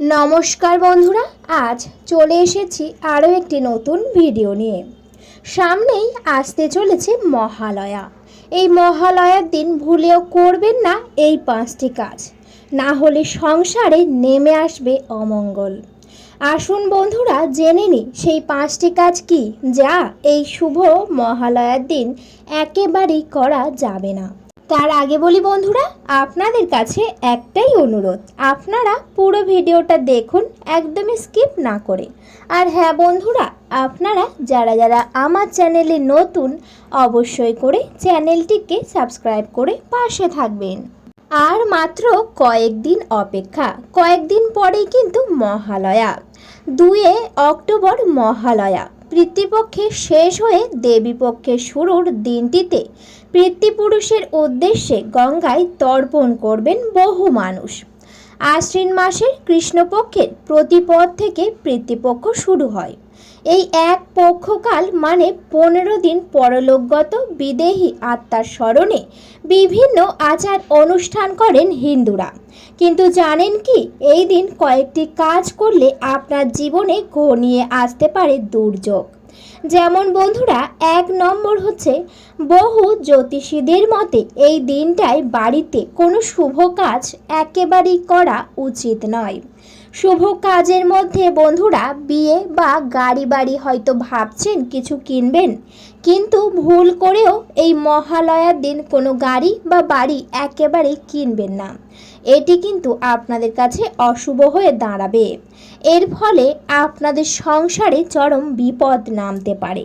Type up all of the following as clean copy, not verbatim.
নমস্কার বন্ধুরা, আজ চলে এসেছি আরও একটি নতুন ভিডিও নিয়ে। সামনেই আসতে চলেছে মহালয়া। এই মহালয়ার দিন ভুলেও করবেন না এই 5টি কাজ, না হলে সংসারে নেমে আসবে অমঙ্গল। আসুন বন্ধুরা, জেনে নিই সেই 5টি কাজ কি, যা এই শুভ মহালয়ার দিন একেবারেই করা যাবে না। তার আগে বলি বন্ধুরা, আপনাদের কাছে একটাই অনুরোধ, আপনারা পুরো ভিডিওটা দেখুন, একদমই স্কিপ না করে। আর হ্যাঁ বন্ধুরা, আপনারা যারা যারা আমার চ্যানেলে নতুন, অবশ্যই করে চ্যানেলটিকে সাবস্ক্রাইব করে পাশে থাকবেন। আর মাত্র কয়েকদিন অপেক্ষা, কয়েকদিন পরেই কিন্তু মহালয়া। 2 অক্টোবর মহালয়া। পিতৃপক্ষের শেষ হয়ে দেবীপক্ষের শুরুর দিনটিতে পিতৃপুরুষের উদ্দেশ্যে গঙ্গায় তর্পণ করবেন বহু মানুষ। আশ্বিন মাসের কৃষ্ণপক্ষের প্রতিপদ থেকে পিতৃপক্ষ শুরু হয়। এই এক পক্ষকাল মানে 15 দিন পরলোকগত বিদেহী আত্মার স্মরণে বিভিন্ন আচার অনুষ্ঠান করেন হিন্দুরা। কিন্তু জানেন কি, এই দিন কয়েকটি কাজ করলে আপনার জীবনে ঘনিয়ে আসতে পারে দুর্যোগ। যেমন বন্ধুরা, 1 নম্বর হচ্ছে, বহু জ্যোতিষীদের মতে এই দিনটায় বাড়িতে কোনো শুভ কাজ একেবারেই করা উচিত নয়। শুভ কাজের মধ্যে বন্ধুরা, বিয়ে বা গাড়ি বাড়ি হয়তো ভাবছেন কিছু কিনবেন, কিন্তু ভুল করেও এই মহালয়ার দিন কোনো গাড়ি বা বাড়ি একেবারেই কিনবেন না। এটি কিন্তু আপনাদের কাছে অশুভ হয়ে দাঁড়াবে। এর ফলে আপনাদের সংসারে চরম বিপদ নামতে পারে।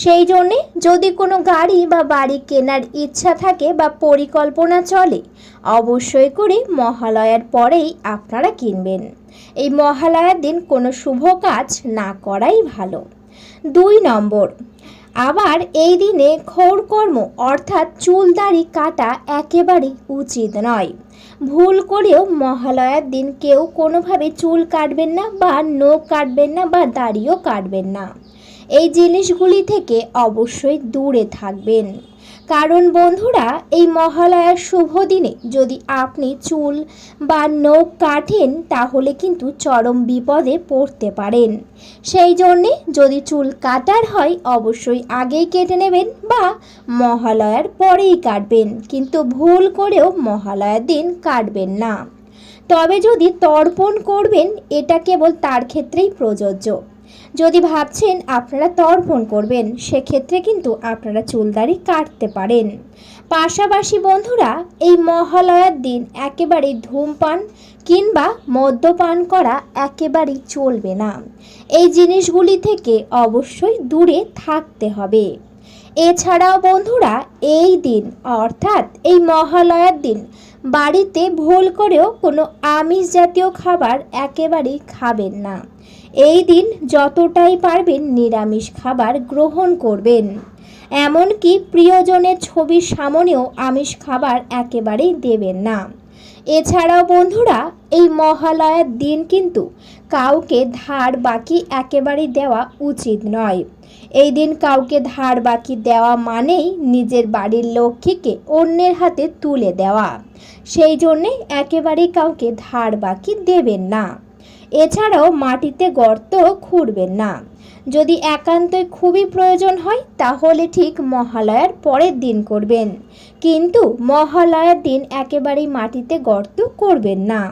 সেই জন্যে যদি কোনো গাড়ি বা বাড়ি কেনার ইচ্ছা থাকে বা পরিকল্পনা চলে, অবশ্যই করে মহালয়ার পরেই আপনারা কিনবেন। এই মহালয়ার দিন কোনো শুভ কাজ না করাই ভালো। 2 নম্বর, আবার এই দিনে ক্ষৌরকর্ম অর্থাৎ চুল দাড়ি কাটা একেবারেই উচিত নয়। ভুল করেও মহালয়ার দিন কেউ কোনোভাবে চুল কাটবেন না বা নখ কাটবেন না বা দাড়িও কাটবেন না। এই জিনিসগুলি থেকে অবশ্যই দূরে থাকবেন। কারণ বন্ধুরা, এই মহালয়ার শুভ দিনে যদি আপনি চুল বা নখ কাটেন, তাহলে কিন্তু চরম বিপদে পড়তে পারেন। সেই জন্যে যদি চুল কাটার হয়, অবশ্যই আগেই কেটে নেবেন বা মহালয়ার পরেই কাটবেন, কিন্তু ভুল করেও মহালয়ার দিন কাটবেন না। তবে যদি তর্পণ করবেন, এটা কেবল তার ক্ষেত্রেই প্রযোজ্য। যদি ভাবছেন আপনারা তর্পণ করবেন, সেক্ষেত্রে কিন্তু আপনারা চুলদাড়ি কাটতে পারেন। পাশাপাশি বন্ধুরা, এই মহালয়ার দিন একেবারেই ধূমপান কিংবা মদ্যপান করা একেবারেই চলবে না। এই জিনিসগুলি থেকে অবশ্যই দূরে থাকতে হবে। এছাড়াও বন্ধুরা, এই দিন অর্থাৎ এই মহালয়ার দিন বাড়িতে ভুল করেও কোনো আমিষ জাতীয় খাবার একেবারেই খাবেন না। এই দিন যতটাই পারবেন নিরামিষ খাবার গ্রহণ করবেন। এমনকি প্রিয়জনের ছবির সামনেও আমিষ খাবার একেবারেই দেবেন না। এছাড়াও বন্ধুরা, এই মহালয়ার দিন কিন্তু কাউকে ধার বাকি একেবারেই দেওয়া উচিত নয়। এই দিন কাউকে ধার বাকি দেওয়া মানেই নিজের বাড়ির লক্ষ্মীকে অন্যের হাতে তুলে দেওয়া। সেই জন্যে একেবারেই কাউকে ধার বাকি দেবেন না। এছাড়াও মাটিতে গর্ত খুঁড়বেন না। যদি একান্তই খুবই প্রয়োজন হয়, তাহলে ঠিক মহালয়ার পরের দিন করবেন, কিন্তু মহালয়ার দিন একেবারেই মাটিতে গর্ত করবেন না।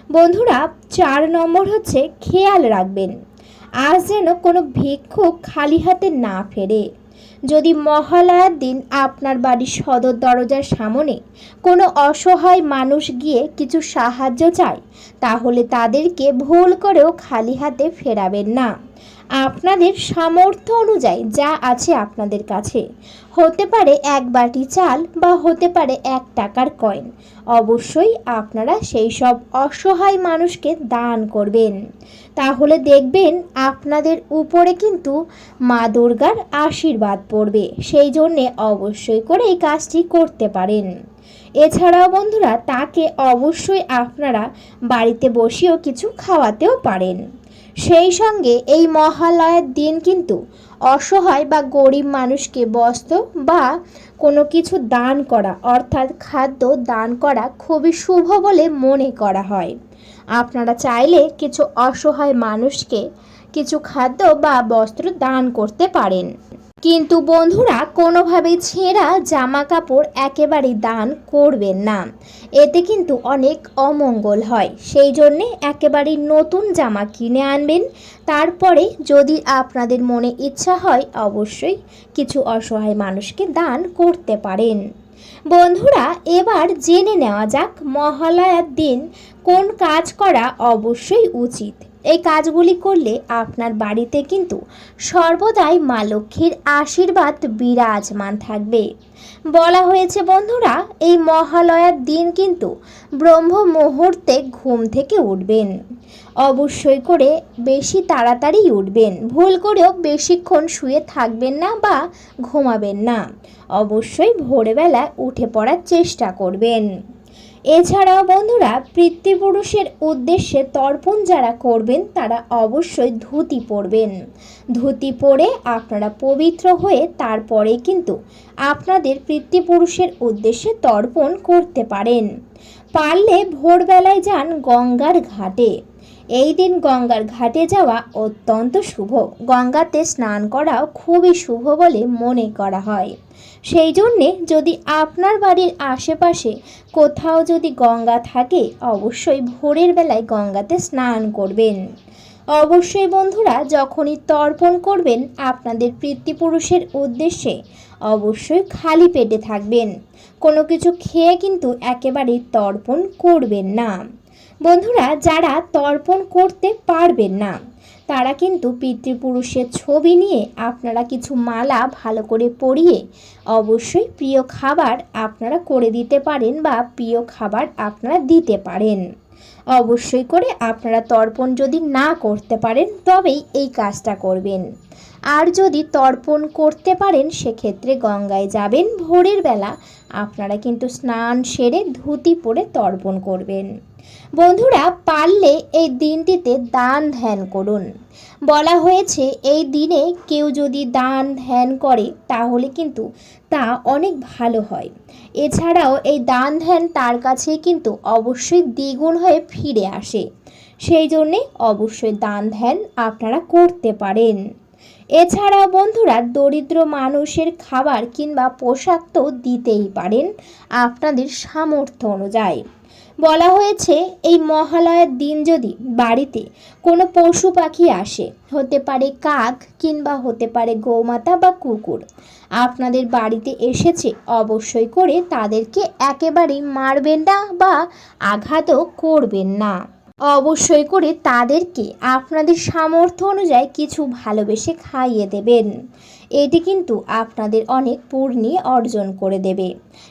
বন্ধুরা, 4 নম্বর হচ্ছে, খেয়াল রাখবেন আজ যেন কোনো ভিক্ষুক খালি হাতে না ফেরে। যদি মহালয়ার দিন আপনার বাড়ির সদর দরজার সামনে কোনো অসহায় মানুষ গিয়ে কিছু সাহায্য চায়, তাহলে তাদেরকে ভুল করেও খালি হাতে ফেরাবেন না। আপনাদের সামর্থ্য অনুযায়ী যা আছে আপনাদের কাছে, হতে পারে 1 বাটি চাল বা হতে পারে 1 টাকার কয়েন, অবশ্যই আপনারা সেই সব অসহায় মানুষকে দান করবেন। তাহলে দেখবেন আপনাদের উপরে কিন্তু মা দুর্গার আশীর্বাদ পড়বে। সেই জন্যে অবশ্যই করে এই কাজটি করতে পারেন। এছাড়াও বন্ধুরা, তাকে অবশ্যই আপনারা বাড়িতে বসেও কিছু খাওয়াতেও পারেন। সেই সঙ্গে এই মহালয়ার দিন কিন্তু অসহায় বা গরিব মানুষকে বস্ত্র বা কোনো কিছু দান করা অর্থাৎ খাদ্য দান করা খুবই শুভ বলে মনে করা হয়। আপনারা চাইলে কিছু অসহায় মানুষকে কিছু খাদ্য বা বস্ত্র দান করতে পারেন। কিন্তু বন্ধুরা, কোনোভাবেই ছেঁড়া জামা কাপড় একেবারেই দান করবেন না, এতে কিন্তু অনেক অমঙ্গল হয়। সেই জন্যে একেবারেই নতুন জামা কিনে আনবেন। তারপরে যদি আপনাদের মনে ইচ্ছা হয়, অবশ্যই কিছু অসহায় মানুষকে দান করতে পারেন। বন্ধুরা, এবার জেনে নেওয়া যাক মহালয়ার দিন কোন কাজ করা অবশ্যই উচিত। এই কাজগুলি করলে আপনার বাড়িতে কিন্তু সর্বদাই মা লক্ষ্মীর আশীর্বাদ বিরাজমান থাকবে। বলা হয়েছে বন্ধুরা, এই মহালয়ার দিন কিন্তু ব্রহ্ম মুহূর্তে ঘুম থেকে উঠবেন। অবশ্যই করে বেশি তাড়াতাড়ি উঠবেন। ভুল করেও বেশিক্ষণ শুয়ে থাকবেন না বা ঘুমাবেন না। অবশ্যই ভোরবেলা উঠে পড়ার চেষ্টা করবেন। এছাড়াও বন্ধুরা, পিতৃপুরুষের উদ্দেশ্যে তর্পণ যারা করবেন তারা অবশ্যই ধুতি পরবেন। ধুতি পরে আপনারা পবিত্র হয়ে তারপরে কিন্তু আপনাদের পিতৃপুরুষের উদ্দেশ্যে তর্পণ করতে পারেন। পারলে ভোরবেলায় যান গঙ্গার ঘাটে। এই দিন গঙ্গার ঘাটে যাওয়া অত্যন্ত শুভ। গঙ্গাতে স্নান করাও খুবই শুভ বলে মনে করা হয়। সেই জন্যে যদি আপনার বাড়ির আশেপাশে কোথাও যদি গঙ্গা থাকে, অবশ্যই ভোরের বেলায় গঙ্গাতে স্নান করবেন। অবশ্যই বন্ধুরা, যখনই তর্পণ করবেন আপনাদের পিতৃপুরুষের উদ্দেশ্যে, অবশ্যই খালি পেটে থাকবেন। কোনো কিছু খেয়ে কিন্তু একেবারেই তর্পণ করবেন না। বন্ধুরা, যারা তর্পণ করতে পারবেন না তারা কিন্তু পিতৃপুরুষের ছবি নিয়ে আপনারা কিছু মালা ভালো করে পরিয়ে অবশ্যই প্রিয় খাবার আপনারা করে দিতে পারেন বা প্রিয় খাবার আপনারা দিতে পারেন। অবশ্যই করে আপনারা তর্পণ যদি না করতে পারেন তবেই এই কাজটা করবেন। আর যদি তর্পণ করতে পারেন সেক্ষেত্রে গঙ্গায় যাবেন ভোরের বেলা। আপনারা কিন্তু স্নান সেরে ধুতি পরে তর্পণ করবেন। বন্ধুরা, পারলে এই দিনটিতে দান ধ্যান করুন। বলা হয়েছে এই দিনে কেউ যদি দান ধ্যান করে তাহলে কিন্তু তা অনেক ভালো হয়। এছাড়াও এই দান ধ্যান তার কাছেই কিন্তু অবশ্যই দ্বিগুণ হয়ে ফিরে আসে। সেই জন্যে অবশ্যই দান ধ্যান আপনারা করতে পারেন। এছাড়াও বন্ধুরা, দরিদ্র মানুষের খাবার কিংবা পোশাক তো দিতেই পারেন আপনাদের সামর্থ্য অনুযায়ী। বলা হয়েছে এই মহালয়ার দিন যদি বাড়িতে কোনো পশু পাখি আসে, হতে পারে কাক কিংবা হতে পারে গৌমাতা বা কুকুর, আপনাদের বাড়িতে এসেছে, অবশ্যই করে তাদেরকে একেবারেই মারবেন না বা আঘাতও করবেন না। অবশ্যই করে তাদেরকে আপনাদের সামর্থ্য অনুযায়ী কিছু ভালোবেসে খাইয়ে দেবেন। এটি কিন্তু আপনাদের অনেক পুণ্য অর্জন করে দেবে।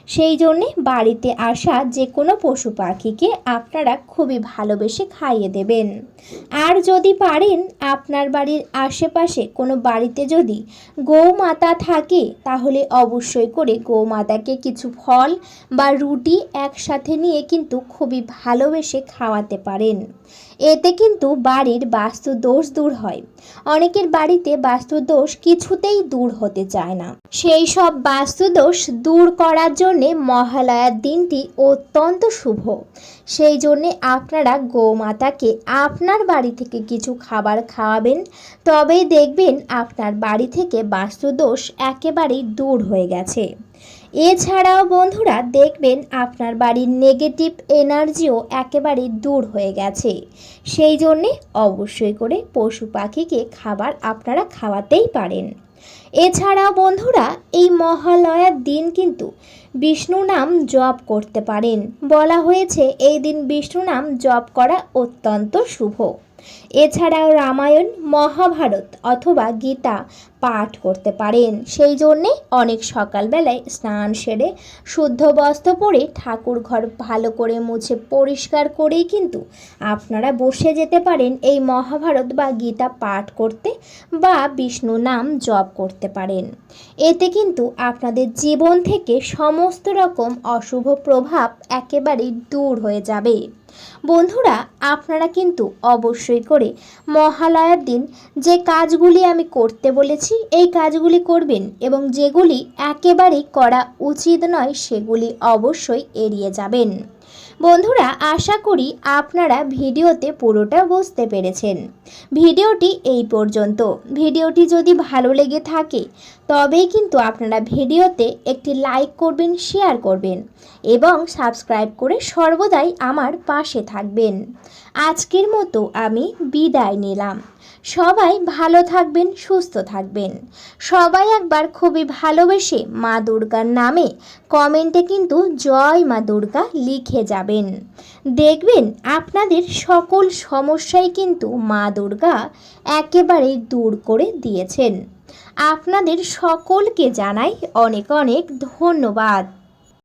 সেই জন্যে বাড়িতে আসা যে কোনো পশু পাখিকে আপনারা খুবই ভালোবেসে খাইয়ে দেবেন। আর যদি পারেন আপনার বাড়ির আশেপাশে কোনো বাড়িতে যদি গৌমাতা থাকে তাহলে অবশ্যই করে গৌমাতাকে কিছু ফল বা রুটি একসাথে নিয়ে কিন্তু খুবই ভালোবেসে খাওয়াতে পারেন। এতে কিন্তু বাড়ির বাস্তু দোষ দূর হয়। অনেকের বাড়িতে বাস্তু দোষ কিছুতেই দূর হতে চায় না। সেই সব বাস্তু দোষ দূর করার জন্যে মহালয়ার দিনটি অত্যন্ত শুভ। সেই জন্যে আপনারা গোমাতাকে আপনার বাড়ি থেকে কিছু খাবার খাওয়াবেন। তবেই দেখবেন আপনার বাড়ি থেকে বাস্তু দোষ একেবারেই দূর হয়ে গেছে। এছাড়াও বন্ধুরা, দেখবেন আপনার বাড়ির নেগেটিভ এনার্জিও একেবারেই দূর হয়ে গেছে। সেই জন্যে অবশ্যই করে পশু পাখিকে খাবার আপনারা খাওয়াতেই পারেন। এছাড়াও বন্ধুরা, এই মহালয়ার দিন কিন্তু বিষ্ণু নাম জপ করতে পারেন। বলা হয়েছে এই দিন বিষ্ণু নাম জপ করা অত্যন্ত শুভ। এছাড়াও রামায়ণ, মহাভারত অথবা গীতা পাঠ করতে পারেন। সেই জন্যে অনেক সকালবেলায় স্নান সেরে শুদ্ধ বস্ত্র পরে ঠাকুর ঘর ভালো করে মুছে পরিষ্কার করেই কিন্তু আপনারা বসে যেতে পারেন এই মহাভারত বা গীতা পাঠ করতে বা বিষ্ণু নাম জপ করতে পারেন। এতে কিন্তু আপনাদের জীবন থেকে সমস্ত রকম অশুভ প্রভাব একেবারেই দূর হয়ে যাবে। বন্ধুরা, আপনারা কিন্তু অবশ্যই করে মহালয়ার দিন যে কাজগুলি আমি করতে বলেছি এই কাজগুলি করবেন এবং যেগুলি একেবারেই করা উচিত নয় সেগুলি অবশ্যই এড়িয়ে যাবেন। বন্ধুরা, আশা করি আপনারা ভিডিওতে পুরোটা বুঝতে পেরেছেন। ভিডিওটি এই পর্যন্ত। ভিডিওটি যদি ভালো লেগে থাকে তবেই কিন্তু আপনারা ভিডিওতে একটি লাইক করবেন, শেয়ার করবেন এবং সাবস্ক্রাইব করে সর্বদাই আমার পাশে থাকবেন। আজকের মতো আমি বিদায় নিলাম। সবাই ভালো থাকবেন, সুস্থ থাকবেন। সবাই একবার খুবই ভালোবেসে মা দুর্গার নামে কমেন্টে কিন্তু জয় মা দুর্গা লিখে যাবেন। দেখবেন আপনাদের সকল সমস্যাই কিন্তু মা দুর্গা একেবারে দূর করে দিয়েছেন। আপনাদের সকলকে জানাই অনেক অনেক ধন্যবাদ।